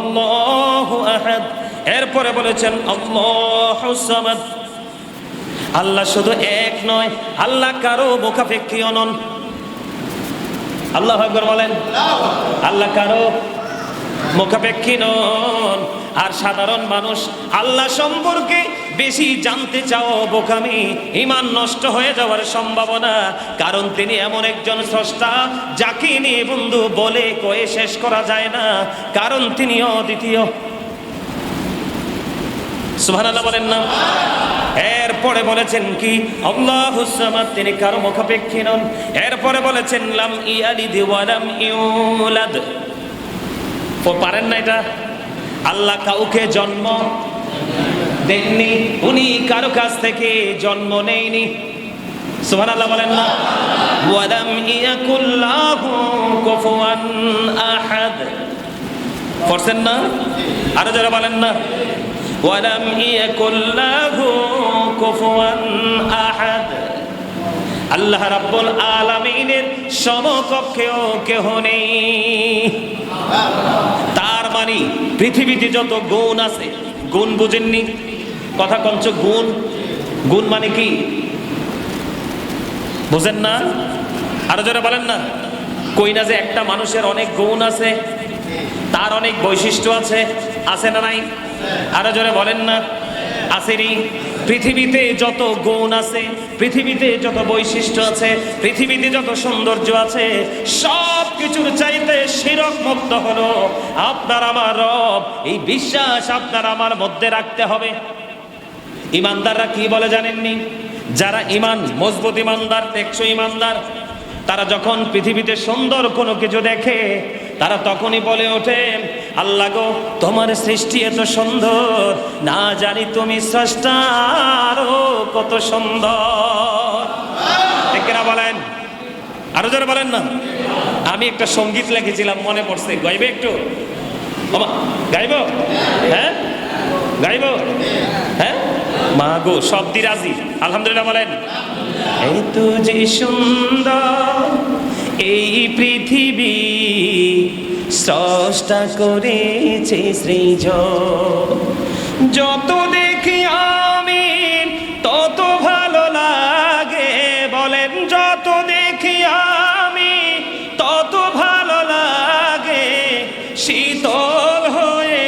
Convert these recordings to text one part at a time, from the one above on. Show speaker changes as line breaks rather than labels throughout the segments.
হুয়াল্লাহু আহাদ, এরপরে বলেছেন আল্লাহুস সামাদ। আল্লাহ শুধু এক নয়, আল্লাহ কারো মুখাপেক্ষীও নন। আল্লাহু আকবার বলেন। আল্লাহ কারো মুখাপেক্ষী নন। আর সাধারণ মানুষ আল্লাহ সম্পর্কে বেশি জানতে চাও বোকামি, ঈমান নষ্ট হয়ে যাওয়ার সম্ভাবনা। কারণ তিনি এমন একজন স্রষ্টা যাকে নিয়ে বন্ধু বলে কয়ে শেষ করা যায় না, কারণ তিনি অদ্বিতীয়। সুবহানাল্লাহ বলেন না। এরপরে বলেছেন কি আল্লাহুস সামাদ, তিনি কারো মুখাপেক্ষী নন। এরপরে বলেছেন লাম ইয়ালিদ ওয়া লাম ইউলাদ। পারেন না এটা? আল্লাহ কাউকে জন্ম দেননি, উনি কারো কাছ থেকে জন্ম নেয়নি। সুবহানাল্লাহ বলেন না। ওয়া লাম ইয়াকুল লাহু কুফুয়ান আহাদ। পড়ছেন না? আরো যারা বলেন না। ওয়া লাম ইয়াকুল লাহু কুফুয়ান আহাদ। আল্লাহ রাব্বুল আলামিনের সমকক্ষেও কেহ নেই। তার মানে পৃথিবীতে যত গুণ আছে, গুণ বুঝেননি? কথা কঞ্চ গুণ, গুণ মানে কি বুঝেন না? আরো যারা বলেন না। কই না যে একটা মানুষের অনেক গুণ আছে, তার অনেক বৈশিষ্ট্য আছে, আছে না নাই? আরো যারা বলেন না। আসেনি? পৃথিবীতে যত গুণ আছে, পৃথিবীতে যত বৈশিষ্ট্য আছে, পৃথিবীতে যত সৌন্দর্য আছে, সব কিছুর চাইতে শিরক মুক্ত হলো আপনার আমার রব। এই বিশ্বাস আপনার আমার মধ্যে রাখতে হবে। ইমানদাররা কি বলে জানেননি? যারা ইমান মজবুত ইমানদার, টেকসই ইমানদার, তারা যখন পৃথিবীতে সুন্দর কোনো কিছু দেখে, তারা তখনই বলে ওঠে আল্লাহ গো, তোমার সৃষ্টি এত সুন্দর, না জানি তুমি স্রষ্টা আরো কত সুন্দর। ঠিক না বলেন? আরো যারা বলেন না। আমি একটা সঙ্গীত লিখেছিলাম, মনে পড়ছে, গাইবে একটু? গাইব? হ্যাঁ গাইব? হ্যাঁ মা গো, শব্দি রাজি। আলহামদুলিল্লাহ বলেন। এই তো যে সুন্দর এই পৃথিবী, স্রষ্টা করেছে সৃজন। যত দেখি আমি তত ভালো লাগে, বলেন যত দেখি আমি তত ভালো লাগে, শীতল হয়ে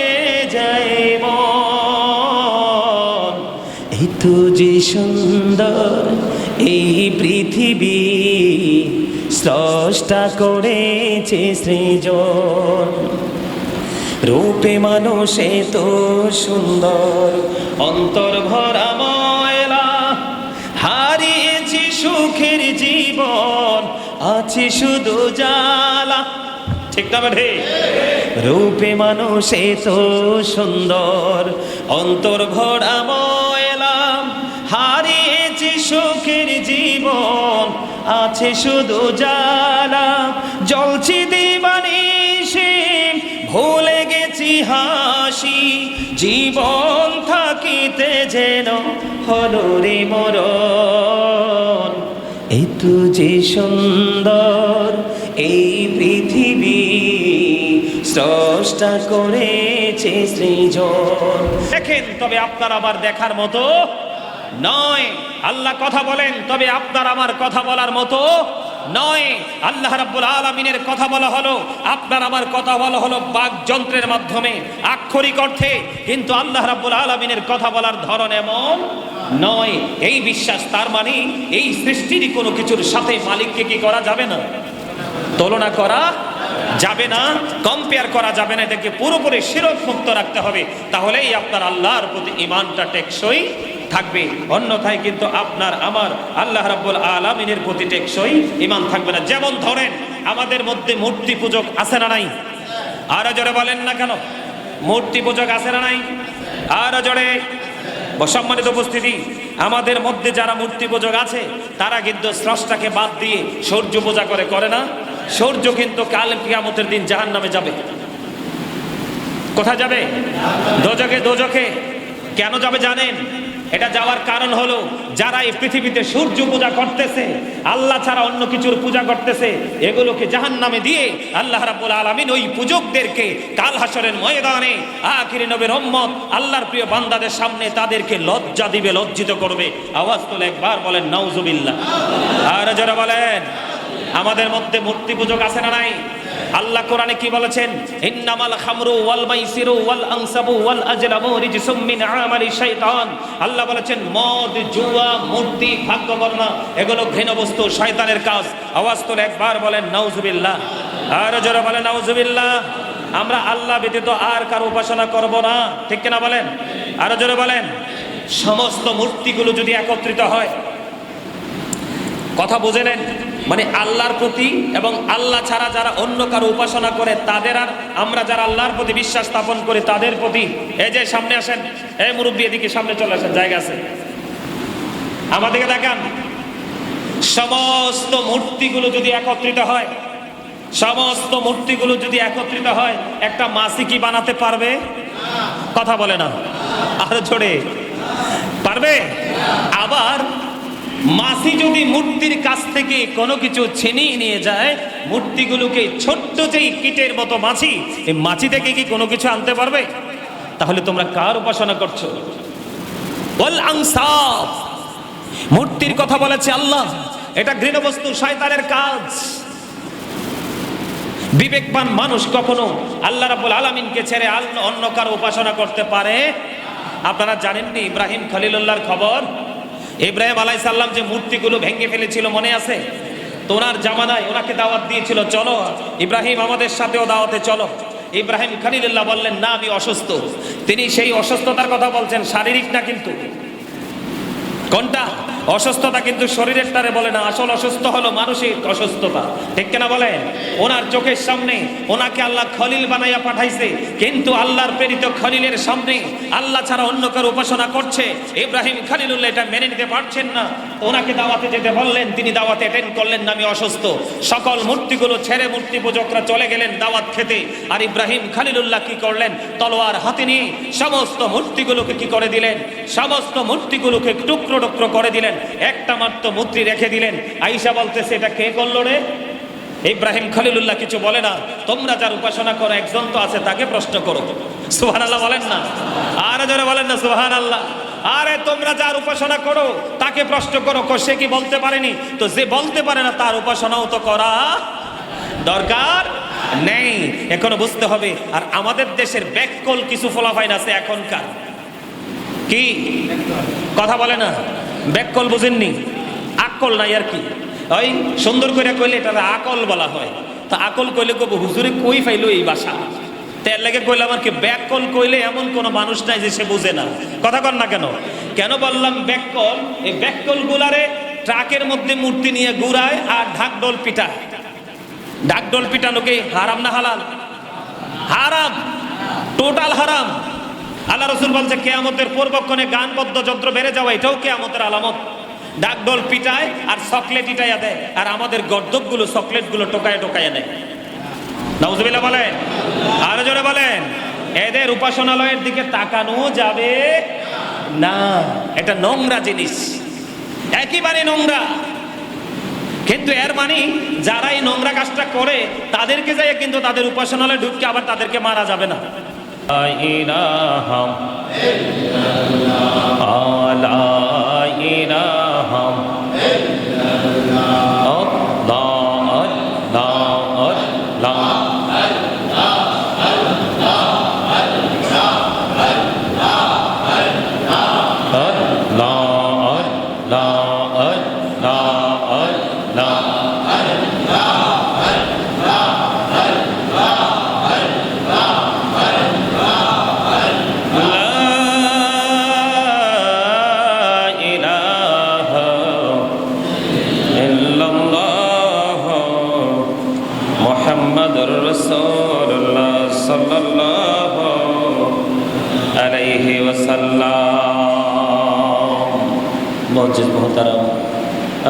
যায় মন। এই তো যে সুন্দর এই পৃথিবী, স্রষ্টা করেছে সৃজন। রূপে মানুষে তো সুন্দর, অন্তর ভরা ময়লা, হারিয়েছি সুখের জীবন, আছে শুধু জ্বালা। ঠিক না বেঠে? রূপে মানুষে তো সুন্দর, অন্তর ভরা ময়লা, হারিয়েছি সুখের জীবন, আছে শুধু জ্বালা। জ্বলছি দিবানিশি, ভুলে গেছি হাসি, জীবন থাকিতে যেন হলো রে মরণ। এই তো যে সুন্দর এই পৃথিবী, স্রষ্টা করেছে সৃজন। দেখেন, তবে আপনার আবার দেখার মতো নয়। আল্লাহ কথা বলেন, তবে আপনার আমার কথা বলার মতো নয়। আল্লাহ রাব্বুল আলামিনের কথা বলা হলো, আপনার আমার কথা বলা হলো বাকযন্ত্রের মাধ্যমে, আক্ষরিক অর্থে। কিন্তু আল্লাহ রাব্বুল আলামিনের কথা বলার ধরন এমন নয়। এই বিশ্বাস, তার মানে এই সৃষ্টির কোনো কিছুর সাথে মালিককে কি করা যাবে না? তুলনা করা যাবে না, কম্পেয়ার করা যাবে না। এটাকে পুরোপুরি শিরক মুক্ত রাখতে হবে, তাহলেই আপনার আল্লাহর প্রতি ঈমানটা টেকসই থাকবে। অন্যথায় কিন্তু আপনার আমার আল্লাহ রাব্বুল আলামিনের প্রতি টেকসই ঈমান থাকবে না। যেমন ধরেন, আমাদের মধ্যে মূর্তি পূজক আছে না নাই? আরো জোরে বলেন না কেন? মূর্তি পূজক আছে না নাই? আরো জোরে। সম্মানিত উপস্থিতি, আমাদের মধ্যে যারা মূর্তি পূজক আছে, তারা কিন্তু স্রষ্টাকে বাদ দিয়ে সূর্য পূজা করে না? সূর্য কিন্তু কাল কিয়ামতের দিন জাহান্নামে যাবে। কোথায় যাবে? দোজখে। দোজখে কেন যাবে জানেন? এটা যাওয়ার কারণ হলো যারা এই পৃথিবীতে সূর্য পূজা করতেছে, আল্লাহ ছাড়া অন্য কিছুর পূজা করতেছে, এগুলোকে জাহান্নামে দিয়ে আল্লাহ রাব্বুল আলামিন ওই পূজকদেরকে কাল হাসরের ময়দানে আখিরি নবীর উম্মত আল্লাহর প্রিয় বান্দাদের সামনে তাদেরকে লজ্জা দিবে, লজ্জিত করবে। আওয়াজ তুলে একবার বলেন নাউজুবিল্লাহ। আর যারা বলেন আমাদের মধ্যে মূর্তি পূজক আছে না নাই? আল্লাহ কোরআনে কি বলেছেন? ইন্নামাল খামরু ওয়াল মাইসিরু ওয়াল আনসাবু ওয়াল আজলামু রিজসুম মিন আমালি শাইতান। আল্লাহ বলেছেন মদ, জুয়া, মূর্তি, ভাগ্য গণনা এগুলো ঘৃণ্য বস্তু, শয়তানের কাজ। আওয়াজ তুলে একবার বলেন নাউজুবিল্লাহ। আর যারা বলেন নাউজুবিল্লাহ। আমরা আল্লাহ ব্যতীত আর কার উপাসনা করব না, ঠিক কিনা বলেন? আর যারা বলেন সমস্ত মূর্তিগুলো যদি একত্রিত হয়, কথা বুঝে নেন, মানে আল্লাহর প্রতি এবং আল্লাহ ছাড়া যারা অন্য কারো উপাসনা করে তাদের আর আমরা যারা আল্লাহর প্রতি বিশ্বাস স্থাপন করি তাদের প্রতি, এই যে সামনে আসেন, এই মুরব্বী এদিকে সামনে চলে আসেন, জায়গা আছে, আমাদেরকে দেখান। সমস্ত মূর্তিগুলো যদি একত্রিত হয়, সমস্ত মূর্তিগুলো যদি একত্রিত হয়, একটা মাসি কি বানাতে পারবে? কথা বলে না, আর জোরে পারবে? আবার মাছি যদি মূর্তির কাছ থেকে কোনো কিছু ছিনিয়ে নিয়ে যায়, মূর্তিগুলোকে ছোট্ট যেই কীটের মতো মাছি, এই মাছি থেকে কি কোনো কিছু আনতে পারবে? তাহলে তোমরা কার উপাসনা করছো? ওয়াল আনসাব, মূর্তির কথা বলেছে আল্লাহ, এটা ঘৃণ্য বস্তু, শয়তানের কাজ। বিবেকবান মানুষ কখনো আল্লাহ রাব্বুল আলামিনকে ছেড়ে অন্য কারো উপাসনা করতে পারে? আপনারা জানেননি ইব্রাহিম খলিলুল্লাহর খবর? ইব্রাহিম আলাইহিস সালাম যে মূর্তিগুলো ভেঙে ফেলেছিল মনে আছে? তো ওনার জামানায় ওনাকে দাওয়াত দিয়েছিল, চলো ইব্রাহিম আমাদের সাথেও দাওয়াতে চলো। ইব্রাহিম খলিলুল্লাহ বললেন না, আমি অসুস্থ। তিনি সেই অসুস্থতার কথা বলছেন, শারীরিক না কিন্তু। কোনটা? অসুস্থতা কিন্তু শরীরের টারে বলে না, আসল অসুস্থ হলো মানসিক অসুস্থতা, ঠিক কিনা বলেন? ওনার চোখের সামনে ওনাকে আল্লাহ খলিল বানাইয়া পাঠাইছে, কিন্তু আল্লাহর প্রেরিত খলিলের সামনে আল্লাহ ছাড়া অন্য কারো উপাসনা করছে। ইব্রাহিম খলিলুল্লাহ এটা মেনে নিতে পারছেন না, ওনাকে দাওয়াতে যেতে বললেন, তিনি দাওয়াতে অ্যাটেন্ড করলেন না, আমি অসুস্থ। সকল মূর্তিগুলো ছেড়ে মূর্তি পূজকরা চলে গেলেন দাওয়াত খেতে। আর ইব্রাহিম খলিলুল্লাহ কি করলেন? তলোয়ার হাতে নিয়ে সমস্ত মূর্তিগুলোকে কি করে দিলেন? সমস্ত মূর্তিগুলোকে টুকরো টুকরো করে দিলেন, একটা মাত্র মূর্তি রেখে দিলেন। আয়েশা বলতেছে এটা কে করলো রে? ইব্রাহিম খলিলুল্লাহ কিছু বলে না, তোমরা যার উপাসনা করো একজন তো আছে, তাকে প্রশ্ন করো। সুবহানাল্লাহ বলেন না, আর যারা বলেন না সুবহানাল্লাহ। আরে তোমরা যার উপাসনা করো তাকে প্রশ্ন করো, সে কি বলতে পারেনি? তো যে বলতে পারে না তার উপাসনাও তো করা দরকার নেই, এখনো বুঝতে হবে। আর আমাদের দেশের ব্যাককল কিছু ফলাফাইন আছে এখনকার, কি কথা বলে না, ব্যাককল বুঝেননি? আকল নাই আর কি, ওই সুন্দর করে কইলে এটা আকল বলা হয়। তা আকল কইলে কব হুজুরে কই পাইলো এই ভাষা, তেল লেগে কইলাম আর কি। ব্যাককল কইলে এমন কোন মানুষ নাই যে সে বুঝে না, কথা কন না কেন? কেন বললাম ব্যাককল? এই ব্যাককল গুলারে ট্রাকের মধ্যে মূর্তি নিয়ে ঘুরায় আর ঢাকঢোল পিটায়। ঢাকঢোল পিটানোকে হারাম না হালাল? হারাম, টোটাল হারাম। আল্লাহ রাসূল বলছে কিয়ামতের পূর্বক্ষণে গানবদ্ধ যন্ত্র বেড়ে যাওয়া, এটাও কিয়ামতের আলামত। ঢাকঢোল পিটায় আর চকলেট ইটাইয়া দেয়, আর আমাদের গর্দবগুলো চকলেটগুলো টোকায় টোকায় নেয়। নাউজুবিল্লাহ বলেন, আর জোরে বলেন। এদের উপাসনালয়ের দিকে তাকানো যাবে না, এটা নোংরা জিনিস, একেবারে নোংরা। কিন্তু এর মানে যারা এই নোংরা কাজটা করে তাদেরকে যাই কিন্তু তাদের উপাসনালয়ে ঢুকে আবার তাদেরকে মারা যাবে না।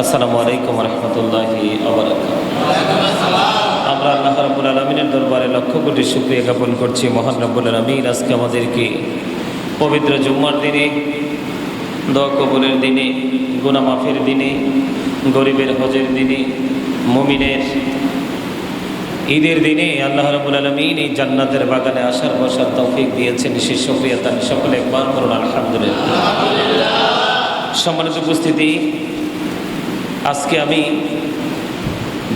আসসালামু আলাইকুম ওয়া রাহমাতুল্লাহি ওয়া বারাকাতুহু। আমরা আল্লাহ রাব্বুল আলামিনের দরবারে লক্ষ কোটি শুকরিয়া জ্ঞাপন করছি। মহান রব্বুল আলামিন আজকে আমাদেরকে পবিত্র জুম্মার দিনে দোয়া কবুলের দিনে, গুনাহ মাফের দিনে, গরিবের হজের দিনে, মুমিনের ঈদের দিনে আল্লাহ রাব্বুল আলামিন এই জান্নাতের বাগানে আসার বসার তৌফিক দিয়েছেন। সেই শুকরিয়া তার সকলে একবার করুন আলহামদুলিল্লাহ। সম্মানিত উপস্থিতি, আজকে আমি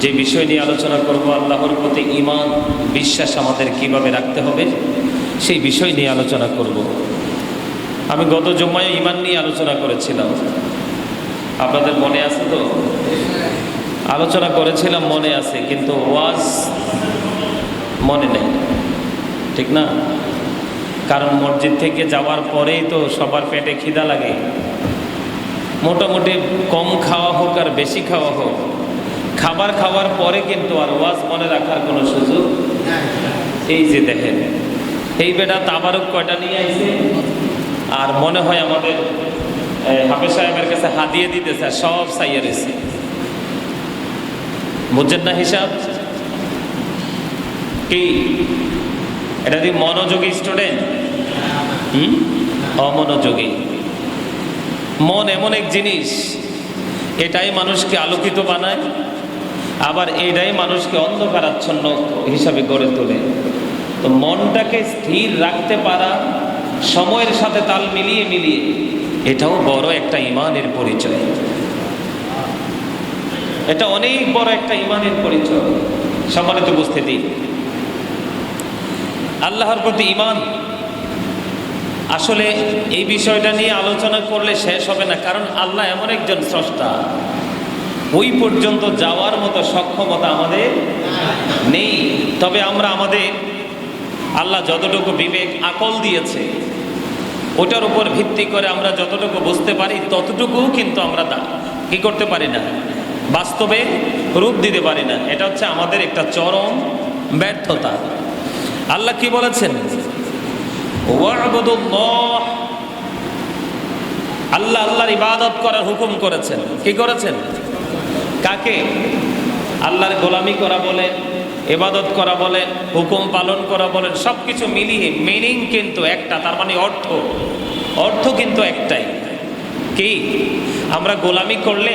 যে বিষয় নিয়ে আলোচনা করব, আল্লাহর প্রতি ঈমান বিশ্বাস আমাদের কিভাবে রাখতে হবে সেই বিষয় নিয়ে আলোচনা করব। আমি গত জুম্মায় ঈমান নিয়ে আলোচনা করেছিলাম, আপনাদের মনে আছে তো? আলোচনা করেছিলাম, মনে আছে, কিন্তু ওয়াজ মনে নেই, ঠিক না? কারণ মসজিদ থেকে যাওয়ার পরেই তো সবার পেটে খিদা লাগে। মোটামুটি কম খাওয়া হোক আর বেশি খাওয়া হোক, খাবার খাওয়ার পরে কিন্তু আর ওয়াজ মনে রাখার কোনো সুযোগ। এই যে দেখেন, এই বেটা তাবারক কয়টা নিয়ে আইছে, আর মনে হয় আমাদের হাফেজ সাহেবের কাছে হাদিয়ে দিতেছে, সব চাইয়া রয়েছে। বুঝছেন না হিসাব কি? এটা কি মনোযোগী স্টুডেন্ট? অমনোযোগী। মন এমন এক জিনিস, এটাই মানুষকে আলোকিত বানায়, আবার এটাই মানুষকে অন্ধকারাচ্ছন্ন হিসাবে গড়ে তোলে। তো মনটাকে স্থির রাখতে পারা, সময়ের সাথে তাল মিলিয়ে মিলিয়ে, এটাও বড় একটা ঈমানের পরিচয়। এটা অনেক বড় একটা ঈমানের পরিচয়। সম্মানিত উপস্থিতি, আল্লাহর প্রতি ঈমান, আসলে এই বিষয়টা নিয়ে আলোচনা করলে শেষ হবে না। কারণ আল্লাহ এমন একজন স্রষ্টা, ওই পর্যন্ত যাওয়ার মতো সক্ষমতা আমাদের নেই। তবে আমরা আমাদের আল্লাহ যতটুকু বিবেক আকল দিয়েছে, ওটার উপর ভিত্তি করে আমরা যতটুকু বুঝতে পারি ততটুকু কিন্তু আমরা কি করতে পারি না, বাস্তবে রূপ দিতে পারি না। এটা হচ্ছে আমাদের একটা চরম ব্যর্থতা। আল্লাহ কি বলেছেন? ওয়া'বুদুল্লাহ, আল্লাহ আল্লাহর ইবাদত করার হুকুম করেছেন। কি করেছেন? কাকে? আল্লাহর গোলামি করা বলেন, ইবাদত করা বলেন, হুকুম পালন করা বলেন, সব কিছু মিলিয়ে মিনিং কিন্তু একটা, তার মানে অর্থ কিন্তু একটাই। কি? আমরা গোলামি করলে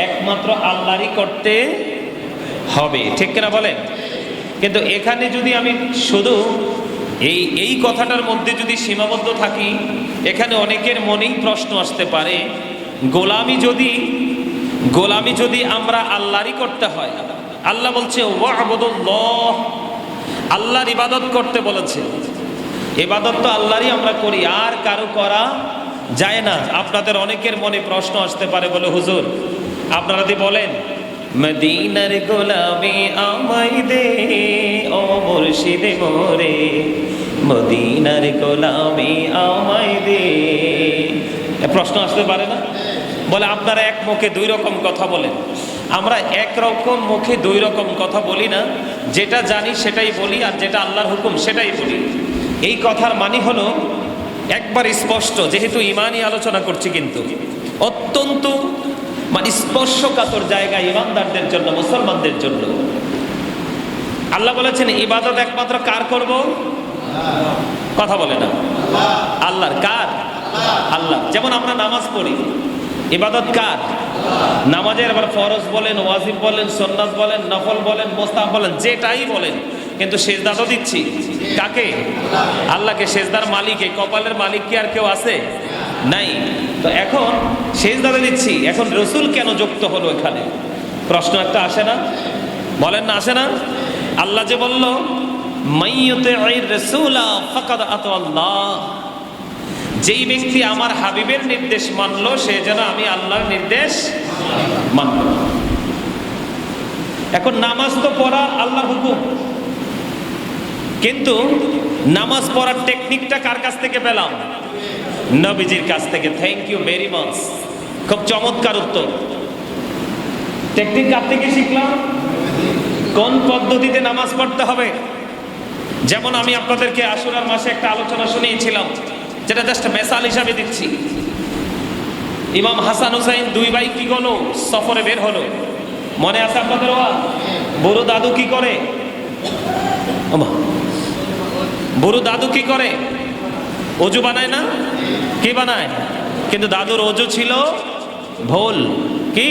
একমাত্র আল্লাহরই করতে হবে, ঠিক কিনা বলেন? কিন্তু এখানে যদি আমি শুধু এই কথাটার মধ্যে যদি সীমাবদ্ধ থাকি, এখানে অনেকের মনেই প্রশ্ন আসতে পারে, গোলামি যদি আমরা আল্লাহরই করতে হয়, আল্লাহ বলছে ওয়া'বুদুল্লাহ, আল্লাহর ইবাদত করতে বলেছে। ইবাদত তো আল্লাহরই আমরা করি, আর কারো করা যায় না। আপনাদের অনেকের মনে প্রশ্ন আসতে পারে, বলে হুজুর আপনারা যদি বলেন মদিনার গোলামি আমায় দে ও মুর্শিদ মোরে, মদিনার গোলামি আমায় দে, প্রশ্ন আসতে পারে না? বলে আপনারা এক মুখে দুই রকম কথা বলেন। আমরা এক রকম মুখে দুই রকম কথা বলি না, যেটা জানি সেটাই বলি, আর যেটা আল্লাহর হুকুম সেটাই বলি। এই কথার মানে হলো একবার স্পষ্ট, যেহেতু ঈমানই আলোচনা করছি, কিন্তু অত্যন্ত মানে স্পর্শকাতর জায়গা ঈমানদারদের জন্য, মুসলমানদের জন্য। আল্লাহ বলেছেন ইবাদত একমাত্র কার করব? কথা বলে না, আল্লাহর। কার? আল্লাহ। যেমন আমরা নামাজ পড়ি, ইবাদত কার? নামাজের আবার ফরজ বলেন, ওয়াজিব বলেন, সুন্নাত বলেন, নফল বলেন, মুস্তাহাব বলেন, যেটাই বলেন, কিন্তু সেজদা তো দিচ্ছি কাকে? আল্লাহকে। সেজদার মালিক, এই কপালের মালিক কি আর কেউ আছে? নাই। তো এখন সেজদাতে দিচ্ছি, এখন রসুল কেন যুক্ত হলো এখানে? প্রশ্ন একটা আসে না? বলেন না, আসে না? আল্লাহ যে বলল মাইয়ুতি'ir রাসূলা ফাকাদ আতাআল্লাহ, যেই ব্যক্তি আমার হাবিবের নির্দেশ মানলো সে যেন আমি আল্লাহর নির্দেশ মানল। এখন নামাজ তো পড়া আল্লাহর হুকুম, কিন্তু নামাজ পড়ার টেকনিকটা কার কাছ থেকে পেলাম? নবীজির কাছ থেকে। থ্যাংক ইউ ভেরি মাচ, খুব চমৎকার উত্তর। টেকনিক কার থেকে শিখলাম? কোন পদ্ধতিতে নামাজ পড়তে হবে। যেমন আমি আপনাদেরকে আশুরার মাসে একটা আলোচনা শুনিয়েছিলাম, যেটা জাস্ট মেসাল হিসাবে দিচ্ছি। ইমাম হাসান হুসাইন দুই ভাই কি হলো? সফরে বের হলো। মনে আছে আপনাদের? বুড়ো দাদু কি করে? বুড়ো দাদু কি করে? অজু বানায় না? কি বানায়? কিন্তু দাদুর অজু ছিল ভুল। কি?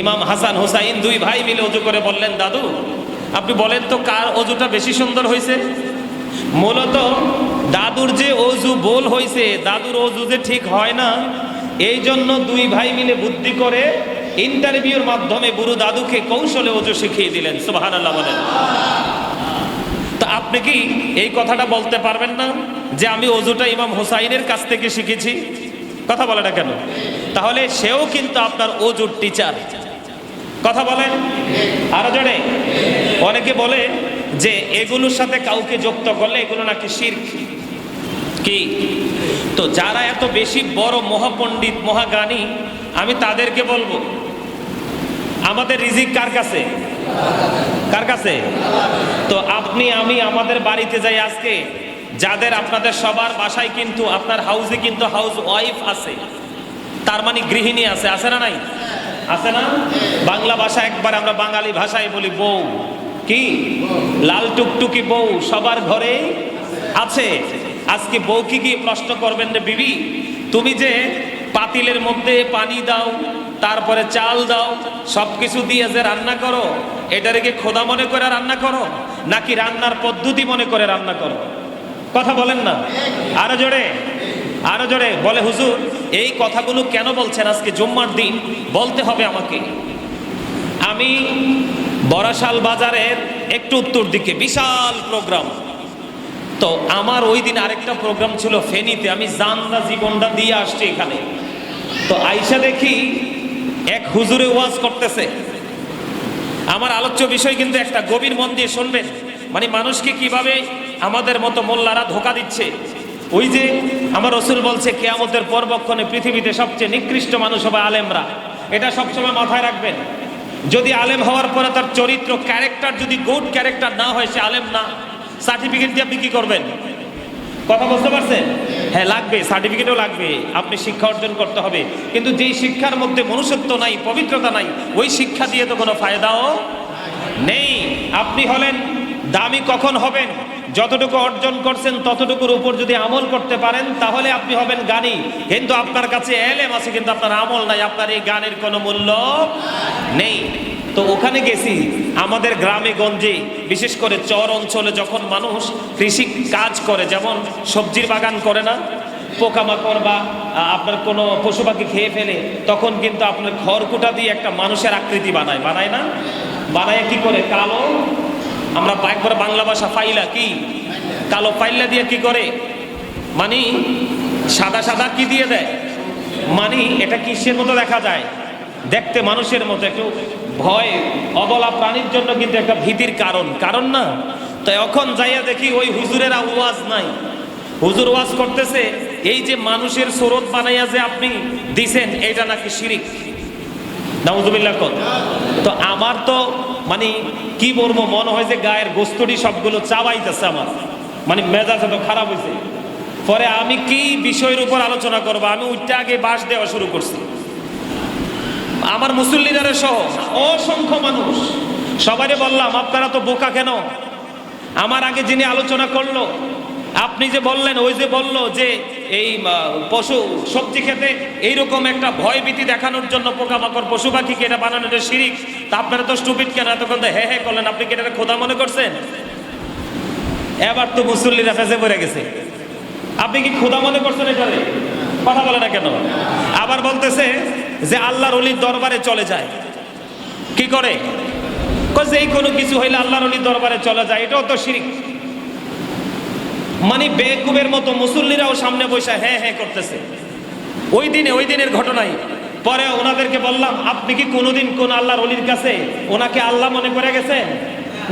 ইমাম হাসান হুসাইন দুই ভাই মিলে অজু করে বললেন, দাদু আপনি বলেন তো কার অজুটা বেশি সুন্দর হয়েছে? মূলত দাদুর যে অজু ভুল হয়েছে, দাদুর অজু যে ঠিক হয় না, এই জন্য দুই ভাই মিলে বুদ্ধি করে ইন্টারভিউর মাধ্যমে বুড়ো দাদুকে কৌশলে অজু শিখিয়ে দিলেন। সুবহানাল্লাহ বলেন। তো আপনি কি এই কথাটা বলতে পারবেন না যে আমি অজুটা ইমাম হুসাইনের কাছ থেকে শিখেছি? কথা বলে না কেন? তাহলে সেও কিন্তু আপনার অজুর টিচার। কথা বলেন আরো জোরে। অনেকে বলে যে এগুলোর সাথে কাউকে যুক্ত করলে এগুলো নাকি শিরক। কি? তো যারা এত বেশি বড় মহাপণ্ডিত মহাজ্ঞানী, আমি তাদেরকে বলবো আমাদের রিজিক কার কাছে? কার কাছে? তো আপনি আমি আমাদের বাড়িতে যাই আজকে, যাদের আপনাদের সবার বাসায় কিন্তু আপনার হাউসে কিন্তু হাউস ওয়াইফ আছে, তার মানে গৃহিণী আছে, আছে না নাই? আছে না? বাংলা ভাষা একবার আমরা বাঙালি ভাষায় বলি বউ। কি? লাল টুকটুকি বউ সবার ঘরে আছে। আজকে বউকে গিয়ে প্রশ্ন করবেন রে বিবি, তুমি যে পাতিলের মধ্যে পানি দাও, তারপরে চাল দাও, সবকিছু দিয়ে যে রান্না করো, এটারে কি খোদা মনে করে রান্না করো নাকি রান্নার পদ্ধতি মনে করে রান্না করো? কথা বলেন না আরো জোরে, আরো জোরে। বলে হুজুর এই কথাগুলো কেন বলছেন? আজকে জুম্মার দিন বলতে হবে আমাকে। আমি বরাশাল বাজারের একটু উত্তর দিকে বিশাল প্রোগ্রাম, তো আমার ওই দিন আরেকটা প্রোগ্রাম ছিল ফেনীতে। আমি জানলা জীবনটা দিয়ে আসছি এখানে, তো আইসা দেখি এক হুজুরে ওয়াজ করতেছে। আমার আলোচ্য বিষয় কিন্তু একটা, গভীর মন দিয়ে শুনবেন। মানে মানুষকে কিভাবে আমাদের মতো মোল্লারা ধোকা দিচ্ছে। ওই যে আমার রসুল বলছে কিয়ামতের পরবক্ষণে পৃথিবীতে সবচেয়ে নিকৃষ্ট মানুষ হবে আলেমরা। এটা সবসময় মাথায় রাখবেন। যদি আলেম হওয়ার পরে তার চরিত্র ক্যারেক্টার যদি গুড ক্যারেক্টার না হয়, সে আলেম না। সার্টিফিকেট দিয়ে আপনি কি করবেন? কথা বুঝতে পারছেন? হ্যাঁ লাগবে, সার্টিফিকেটও লাগবে, আপনি শিক্ষা অর্জন করতে হবে। কিন্তু যেই শিক্ষার মধ্যে মনুষ্যত্ব নাই, পবিত্রতা নাই, ওই শিক্ষা দিয়ে তো কোনো ফায়দাও নেই। আপনি হলেন দামি কখন হবেন? যতটুকু অর্জন করছেন ততটুকুর উপর যদি আমল করতে পারেন তাহলে আপনি হবেন জ্ঞানী। কিন্তু আপনার কাছে এলেম আছে কিন্তু আপনার আমল নাই, আপনার এই জ্ঞানের কোনো মূল্য নেই। তো ওখানে গেছি, আমাদের গ্রামে গঞ্জে বিশেষ করে চর অঞ্চলে যখন মানুষ কৃষি কাজ করে, যেমন সবজির বাগান করে না, পোকামাকড় বা আপনার কোনো পশু পাখি খেয়ে ফেলে, তখন কিন্তু আপনার খড়কুটা দিয়ে একটা মানুষের আকৃতি বানায়, বানায় না? বানায় কি করে? কালো, আমরা একবার বাংলা ভাষা ফাইলা, কি কালো ফাইলা দিয়ে কি করে, মানে সাদা সাদা কি দিয়ে দেয়, মানে এটা কিসের মতো দেখা যায়? দেখতে মানুষের মতো, একটু ভয়, অবলা প্রাণীর জন্য কিন্তু একটা ভীতির কারণ না? তো এখন যাইয়া দেখি ওই হুজুরের ওয়াজ নাই, হুজুর ওয়াজ করতেছে এই যে মানুষের সুরত বানাইয়া যে আপনি দিছেন, এটা নাকি শিরিক। নাউজুবিল্লাহ। তো আমার তো মানে কি বলবো, মনে হয় যে গায়ের গোস্তটি সবগুলো চাবাইতেছে আমার, মানে মেজাজ তো খারাপ হয়েছে। পরে আমি কি বিষয়ের উপর আলোচনা করবো, আমি ওইটা আগে বাস দেওয়া শুরু করছি। আমার মুসল্লিদের সহ অসংখ্য মানুষ, সবাই বললাম আপনারা তো বোকা কেন? আমার আগে যিনি আলোচনা করলো, আপনি যে বললেন, ওই যে বললো যে এই পশু সবজি খেতে এইরকম একটা ভয় ভীতি দেখানোর জন্য পোকামাকড় পশু পাখিকে এটা বানানো, এটা শিরিক। তা আপনারা তো স্টুপিড কেন এতক্ষণ হ্যাঁ হ্যাঁ করলেন? আপনি কি এটা খোদা মনে করছেন? এবার তো মুসল্লিরা ফেসে পড়ে গেছে, আপনি কি খোদা মনে করছেন এটারে? কথা বলে না কেন? আবার বলতেছে যে আল্লাহর ওলির দরবারে চলে যায়, কি করে? যেই কোনো কিছু হইলে আল্লাহর ওলির দরবারে চলে যায়, এটাও তো শিরিক। মানে বেকুবের মতো মুসল্লিরাও সামনে বসে হ্যাঁ হ্যাঁ করতেছে। ওই দিনের ঘটনাই। পরে ওনাদেরকে বললাম, আপনি কি কোনোদিন কোন আল্লাহর ওলির কাছে ওনাকে আল্লাহ মনে করে গেছেন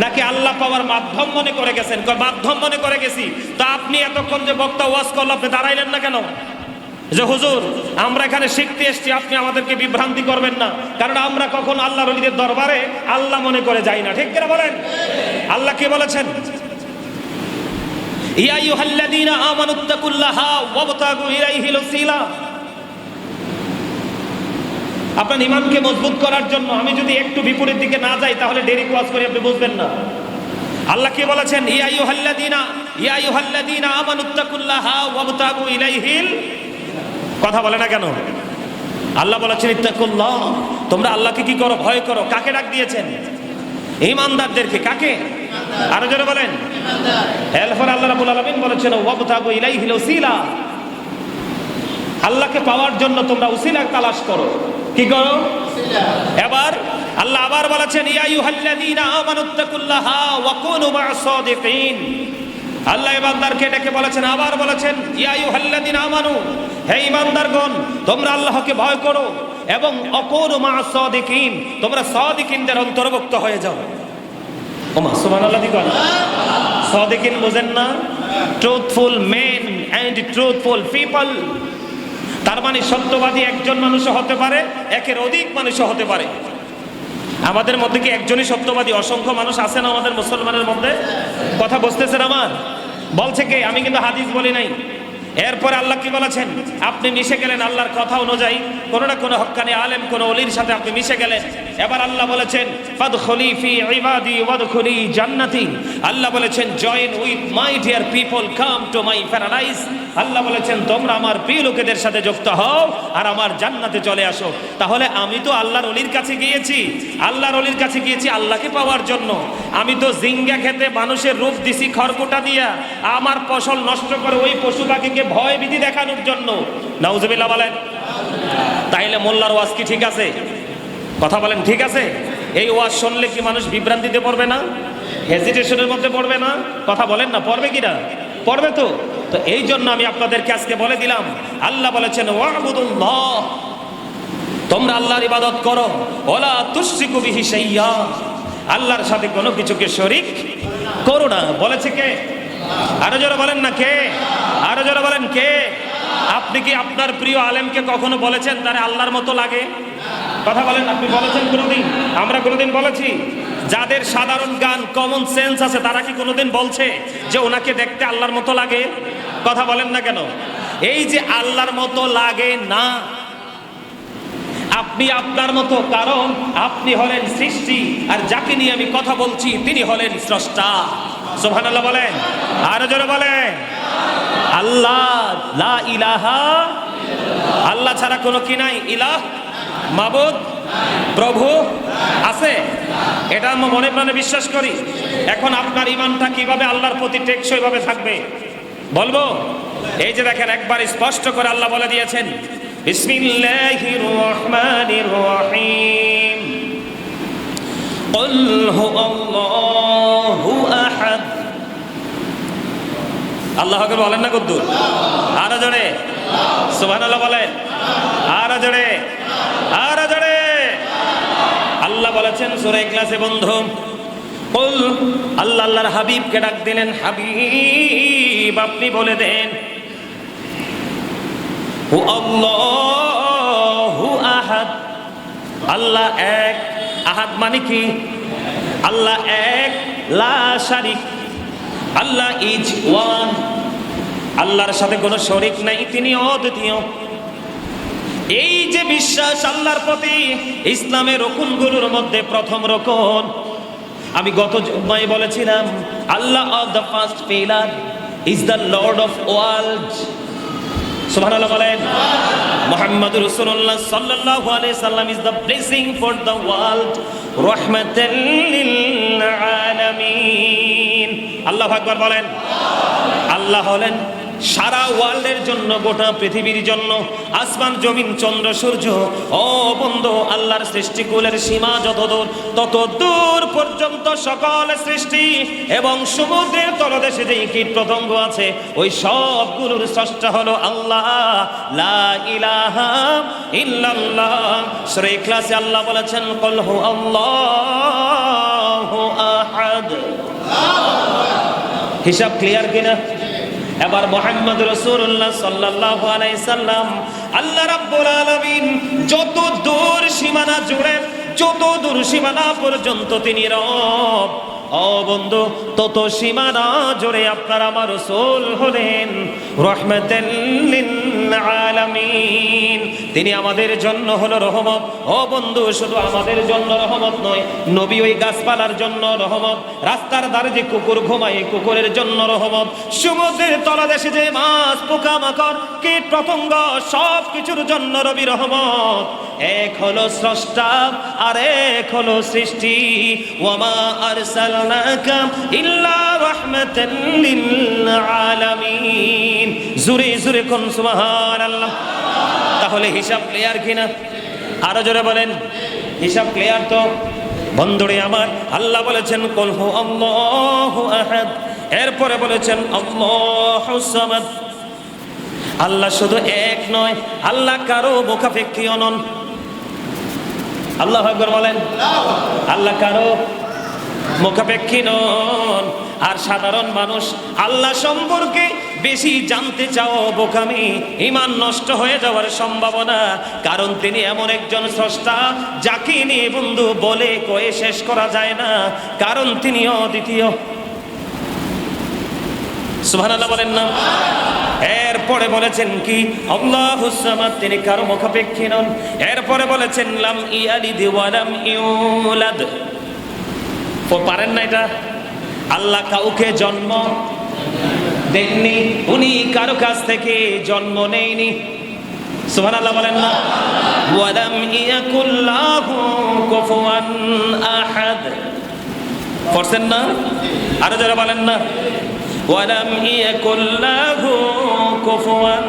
নাকি আল্লাহ পাওয়ার মাধ্যম মনে করে গেছেন? মাধ্যম মনে করে গেছি। তা আপনি এতক্ষণ যে বক্তা ওয়াজ করলো, আপনি দাঁড়াইলেন না কেন? যে হুজুর আমরা এখানে শিখতে এসেছি, আপনি আমাদেরকে বিভ্রান্তি করবেন না, কারণ আমরা কখন আল্লাহর ওলিদের দরবারে আল্লাহ মনে করে যাই না। ঠিক কিনা বলেন? আল্লাহ কি বলেছেন? ইয়া আইয়ুহাল্লাযীনা আমানুত্তাকুল্লাহা ওয়াবতাগু ইলাইহিল ওসিলা। আপনার ঈমানকে মজবুত করার জন্য আমি যদি একটু বিপরীত দিকে না যাই তাহলে দেরি ওয়াজ করে আপনি বুঝবেন না। আল্লাহ কি বলেছেন? ইয়া আইয়ুহাল্লাযীনা আমানুত্তাকুল্লাহা ওয়াবতাগু ইলাইহিল কথা বলে না কেন? আল্লাহ বলেছেন ইত্তাকুল্লাহ, তোমরা আল্লাহকে কি করো? ভয় করো। কাকে ডাক দিয়েছেন? ঈমানদারদেরকে। কাকে? আরো জোরে বলেন। এরপর আল্লাহ রাব্বুল আলামিন বলেছেন ওয়াবতাগু ইলাইহিল ওসিলা, আল্লাহকে পাওয়ার জন্য তোমরা উসিলা তালাশ করো। কি করো? এবার আল্লাহ আবার বলেছেন ইয়া আইয়ুহাল্লাযীনা আমানুত্তাকুল্লাহা ওয়া কুনু মা'আস সাদিকিন। আল্লাহ ইমানদারকে ডেকে বলেছেন, আবার বলেছেন ইয়া আইয়ুহাল্লাযীনা আমানু, হে ঈমানদারগণ তোমরা আল্লাহকে ভয় করো এবং অকুনু মা'আস সাদিকিন, তোমরা সাদিকিনদের অন্তর্ভুক্ত হয়ে যাও। ওমা সুবহানাল্লাহ দি কোন সাদিকিন বুঝেন না? Truthful men and truthful people. তার মানে সত্যবাদী একজন মানুষও হতে পারে, একের অধিক মানুষও হতে পারে। আমাদের মধ্যে কি একজনই সত্যবাদী? অসংখ্য মানুষ আছে না আমাদের মুসলমানের মধ্যে? কথা বুঝতেছেন আমার? বলছে কে? আমি কিন্তু হাদিস বলি নাই। এরপরে আল্লাহ কি বলেছেন? আপনি মিশে গেলেন আল্লাহর কথা অনুযায়ী, কোনো না কোনো হক্কানি আলেম, কোনো ওলির সাথে আপনি মিশে গেলেন। এবার আল্লাহ বলেছেন ফাদখুলি ফি ইবাদি ওয়াদখুলি জান্নাতি। আল্লাহ বলেছেন join with my dear people, come to my paradise. Allah বলেছেন তোমরা আমার প্রিয় লোকেদের সাথে যুক্ত হও আর আমার জান্নাতে চলে আসো। তাহলে আমি তো আল্লাহর ওলির কাছে গিয়েছি, আল্লাহর ওলির কাছে গিয়েছি আল্লাহকে পাওয়ার জন্য। আমি তো জিঙ্গা খেতে মানুষের রূপ দিছি খড়কুটা দিয়া, আমার ফসল নষ্ট করে ওই পশু পাখিকে ভয় ভীতি দেখানোর জন্য। নাউজুবিল্লাহ বলেন। তাইলে মোল্লার ওয়াজ কি ঠিক আছে? কথা বলেন ঠিক আছে? এই ওয়াজ শুনলে কি মানুষ বিভ্রান্তিতে পড়বে না? হেজিটেশনের মধ্যে পড়বে না? কথা বলেন না, পড়বে কি না? পড়বে তো। তো এই জন্য আমি আপনাদেরকে আজকে বলে দিলাম, আল্লাহ বলেছেন ওয়াবুদুল্লাহ, তোমরা আল্লাহর ইবাদত করো, ওয়ালা তুশরিকু বিহি শাইয়্যা, আল্লাহর সাথে কোনো কিছুকে শরীক করো না। বলেছে কে? আরো জোরে বলেন না কে? আরো জোরে বলেন কে? আপনি কি আপনার প্রিয় আলেমকে কখনো বলেছেন তারে আল্লাহর মতো লাগে? কথা বলেন, আপনি বলেছেন কোনোদিন? আমরা কোনোদিন বলেছি? যাদের সাধারণ জ্ঞান কমন সেন্স আছে তারা কি কোনোদিন বলছে যে ওনাকে দেখতে আল্লাহর মতো লাগে? কথা বলেন না কেন? এই যে আল্লাহর মতো লাগে না, আপনি আপনার মতো, কারণ আপনি হলেন সৃষ্টি আর যাকে নিয়ে আমি কথা বলছি তিনি হলেন স্রষ্টা। সুবহানাল্লাহ বলেন, আরো জোরে বলেন। আল্লাহ লা ইলাহা, আল্লাহ ছাড়া কোনো কি নাই? ইলাহ, মাবুদ, প্রভু আছে? এটা আমি মনে প্রাণে বিশ্বাস করি। এখন আপনার ঈমানটা কিভাবে আল্লাহর প্রতি টেকসই ভাবে থাকবে বলবো? এই যে দেখেন, একবার স্পষ্ট করে আল্লাহ বলে দিয়েছেন বিসমিল্লাহির রহমানির রহিম, কুল হুয়াল্লাহু আহাদ। আল্লাহু আকবার বলেন না কদ্দুর? আরো জোরে সুবহানাল্লাহ বলেন, আরো জোরে, আরো জোরে। আল্লাহ বলেছেন সূরা ইখলাসে, বন্ধু কুল, আল্লাহ আল্লাহর হাবিবকে ডাক দিলেন, হাবিব আপনি বলে দেন হুয়াল্লাহু আহাদ, আল্লাহ এক। আহাদ মানে কি? আল্লাহ এক, লা শারিক, আল্লাহ ইজ ওয়ান, আল্লাহর সাথে কোনো শরীক নাই, তিনি অদ্বিতীয়। এই যে বিশ্বাস আল্লাহর প্রতি, ইসলামের রকুনগুলোর মধ্যে প্রথম রকুন আমি গত জুমায় বলেছিলাম, Allah of the first pillar is the lord of world. সুবহানাল্লাহ বলেন। মুহাম্মদুর রাসূলুল্লাহ সাল্লাল্লাহু আলাইহি সাল্লাম is the blessing for the world, রাহমাতাল লিল আলামিন। আল্লাহু আকবার বলেন। আল্লাহ হলেন সারা ওয়ার্ল্ডের জন্য, গোটা পৃথিবীর জন্য, আসমান জমিন চন্দ্র সূর্য। ও বন্ধু, আল্লাহর সৃষ্টিকুলের সীমা যত দূর তত দূর পর্যন্ত সকল সৃষ্টি এবং সমুদ্রের তলদেশে যে কীট পতঙ্গ আছে ওই সবগুলোর স্রষ্টা হলো আল্লাহ, লা ইলাহা ইল্লাল্লাহ। সূরা ইখলাসে আল্লাহ বলেছেন কুল হুয়াল্লাহু আহাদ। হিসাব ক্লিয়ার কিনা? এবার মুহাম্মদ রাসূলুল্লাহ সাল্লাল্লাহু আলাইহি সাল্লাম, আল্লাহ রাব্বুল আলামিন যত দূর সীমানা জুড়ে, যত দূর সীমানা পর্যন্ত তিনি রব, ও বন্ধু, তত সীমানা জোরে আপনার আমার রাসূল হলেন রাহমাতাল লিল আলামিন। তিনি আমাদের জন্য হলো রহমত। ও বন্ধু, শুধু আমাদের জন্য রহমত নয়, নবী ওই গাছপালার জন্য রহমত, রাস্তার ধারে যে কুকুর ঘুমায় কুকুরের জন্য রহমত, সমুদ্রের তলদেশে যে মাছ পোকামাকড় কীট পতঙ্গ সব কিছুর জন্য নবী রহমত। এক হলো স্রষ্টা আর এক হলো সৃষ্টি। ওয়ামা আরসালনাকা ইল্লা রাহমাতাল লিল আলামিন। জোরে জোরে কোন সুবহানাল্লাহ। তাহলে হিসাব ক্লিয়ার কিনা? আরো জোরে বলেন, হিসাব ক্লিয়ার তো? বন্ধুরে আমার, আল্লাহ বলেছেন কুল হু আল্লাহু আহাদ, এরপরে বলেছেন আল্লাহুস সামাদ। আল্লাহ শুধু এক নয়, আল্লাহ কারো মুখাপেক্ষীও নন। আল্লাহু আকবার বলেন। আল্লাহ কারো মুখাপেক্ষী নন। আর সাধারণ মানুষ আল্লাহ সম্পর্কে বেশি জানতে চাও বোকামি, ঈমান নষ্ট হয়ে যাওয়ার সম্ভাবনা। কারণ তিনি এমন একজন স্রষ্টা যাকে নিয়ে বন্ধু বলে কয়ে শেষ করা যায় না, কারণ তিনি অদ্বিতীয়। সুবহানাল্লাহ বলেন না? এরপরে বলেছেন কি? আল্লাহুস সামাদ, তিনি কারো মুখাপেক্ষী নন। এরপরে বলেছেন লাম ইয়ালিদ ওয়া লাম ইউলাদ। পারেন না এটা? আল্লাহ কাউকে জন্ম দেননি, উনি কারো কাছ থেকে জন্ম নেয়নি। সুবহানাল্লাহ বলেন না? ওয়া লাম ইয়াকুল লাহু কুফুয়ান আহাদ। পড়ছেন না? আরো যারা বলেন না? ওয়ালাম ইয়াকুল লাহু কুফুয়ান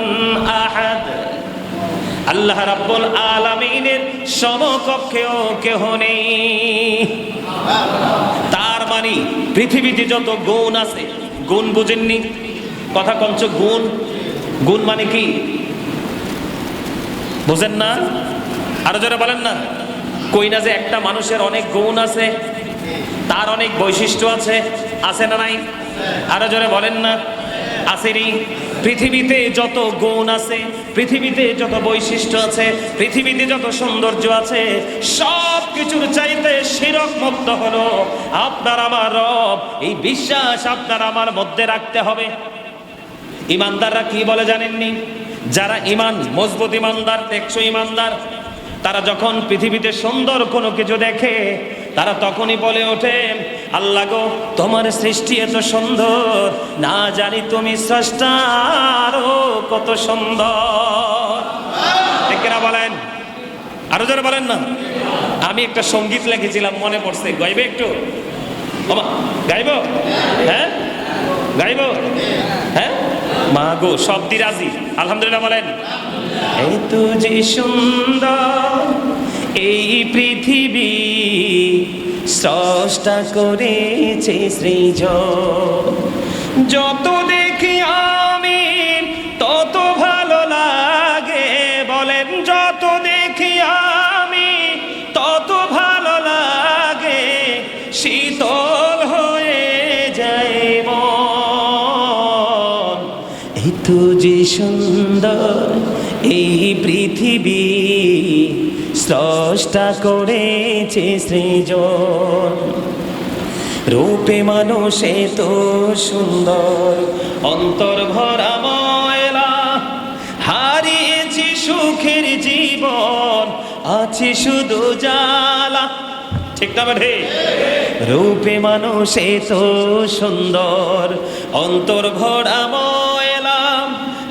আহাদ। আল্লাহ রাব্বুল আলামিনের সমকক্ষেও কেহ নেই। তার মানে পৃথিবীতে যত গুণ আছে, গুণ বুঝেননি? কথা কঞ্চ, গুণ, গুণ মানে কি বুঝেন না? আরো যারা বলেন না? কই না যে একটা মানুষের অনেক গুণ আছে, তার অনেক বৈশিষ্ট্য আছে, আছে না নাই? আরো জোরে বলেন না? আসেনি? পৃথিবীতে যত গুণ আছে, পৃথিবীতে যত বৈশিষ্ট্য আছে, পৃথিবীতে যত সৌন্দর্য আছে, সব কিছুর চাইতে শিরক মুক্ত হলো আপনার আমার রব। এই বিশ্বাস আপনার আমার মধ্যে রাখতে হবে। ইমানদাররা কি বলে জানেননি? যারা ইমান মজবুত ইমানদার, টেকসই ইমানদার, তারা যখন পৃথিবীতে সুন্দর কোনো কিছু দেখে, তারা তখনই বলে ওঠে, আল্লাহ গো, তোমার সৃষ্টি এত সুন্দর, না জানি তুমি স্রষ্টা আরো কত সুন্দর। ঠিক কিনা বলেন? আরো যারা বলেন না? আমি একটা সঙ্গীত লিখেছিলাম, মনে পড়ছে, গাইবে একটু? গাইব? হ্যাঁ গাইব? হ্যাঁ মা গো, শব্দি রাজি। আলহামদুলিল্লাহ বলেন। এত যে সুন্দর এই পৃথিবী, স্রষ্টা করেছে সৃজন। যত দেখি আমি তত ভালো লাগে, বলেন যত দেখি আমি তত ভালো লাগে, শীতল হয়ে যায় মন। এত যে সুন্দর এই পৃথিবী, স্রষ্টা করেছে সৃজন। রূপে মানুষে তো সুন্দর, অন্তর ভরা ময়লা, হারিয়েছি সুখের জীবন, আছে শুধু জ্বালা। ঠিক না বেঠে? রূপে মানুষে তো সুন্দর, অন্তর ভরা ময়লা,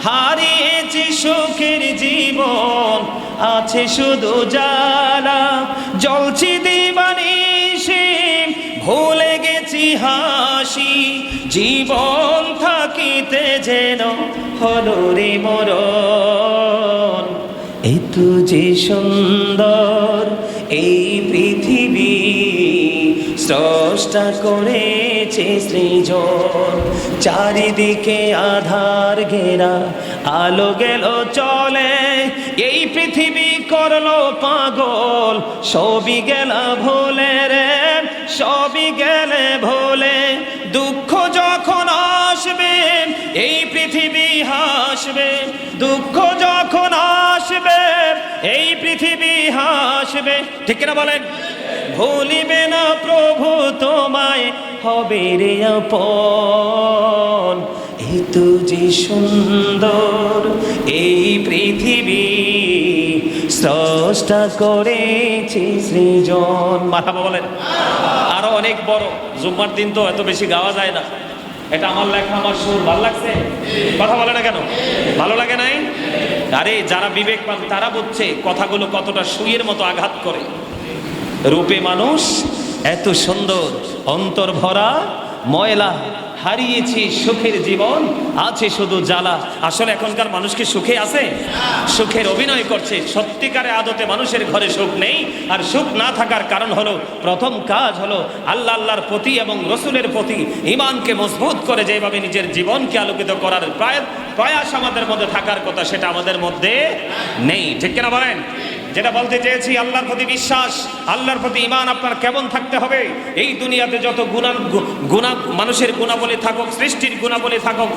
হারিয়েছি সুখের জীবন, আছে শুধু জ্বালা। জ্বলছি দিবানিশি, ভুলে গেছি হাসি, জীবন থাকিতে যেন হলো রে মরণ। এত যে সুন্দর এই পৃথিবী, স্রষ্টা করেছে সৃজন। চারিদিকে আধার ঘেরা, আলো গেল চলে, এই পৃথিবী করলো পাগল, সবই গেলা ভোলে রে, সবই গেলে ভোলে। দুঃখ যখন আসবে এই পৃথিবী হাসবে, দুঃখ যখন আসবে এই পৃথিবী হাসবে। ঠিক কিনা বলেন? ভুলিবে না প্রভু তোমায়, হবে রে আপন। এত যে সুন্দর এই পৃথিবী, স্রষ্টা করেছে সৃজন। মারহাবা বলেন। আরো অনেক বড়, জুম্মার দিন তো এত বেশি গাওয়া যায় না। এটা আমার লেখা, আমার সুর, ভালো লাগছে? কথা বলে না কেন? ভালো লাগে নাই? আরে যারা বিবেকবান তারা বুঝছে কথাগুলো কতটা সুইয়ের মতো আঘাত করে। রূপে মানুষ এত সুন্দর, অন্তর ভরা ময়লা, হারিয়েছি সুখের জীবন, আছে শুধু জ্বালা। আসলে এখনকার মানুষ কি সুখে আছে? সুখের অভিনয় করছে। সত্যিকারে আদতে মানুষের ঘরে সুখ নেই। আর সুখ না থাকার কারণ হলো, প্রথম কাজ হলো আল্লাহর প্রতি এবং রসুলের প্রতি ঈমানকে মজবুত করে যেভাবে নিজের জীবনকে আলোকিত করার প্রয়াস আমাদের মধ্যে থাকার কথা, সেটা আমাদের মধ্যে নেই। ঠিক কিনা বলেন? যেটা বলতে চেয়েছি, আল্লাহর প্রতি বিশ্বাস, আল্লাহর প্রতি ঈমান আপনার কেমন থাকতে হবে? এই দুনিয়াতে যত গুণা মানুষের গুণাবলী থাকুক, সৃষ্টির গুণাবলী থাকুক,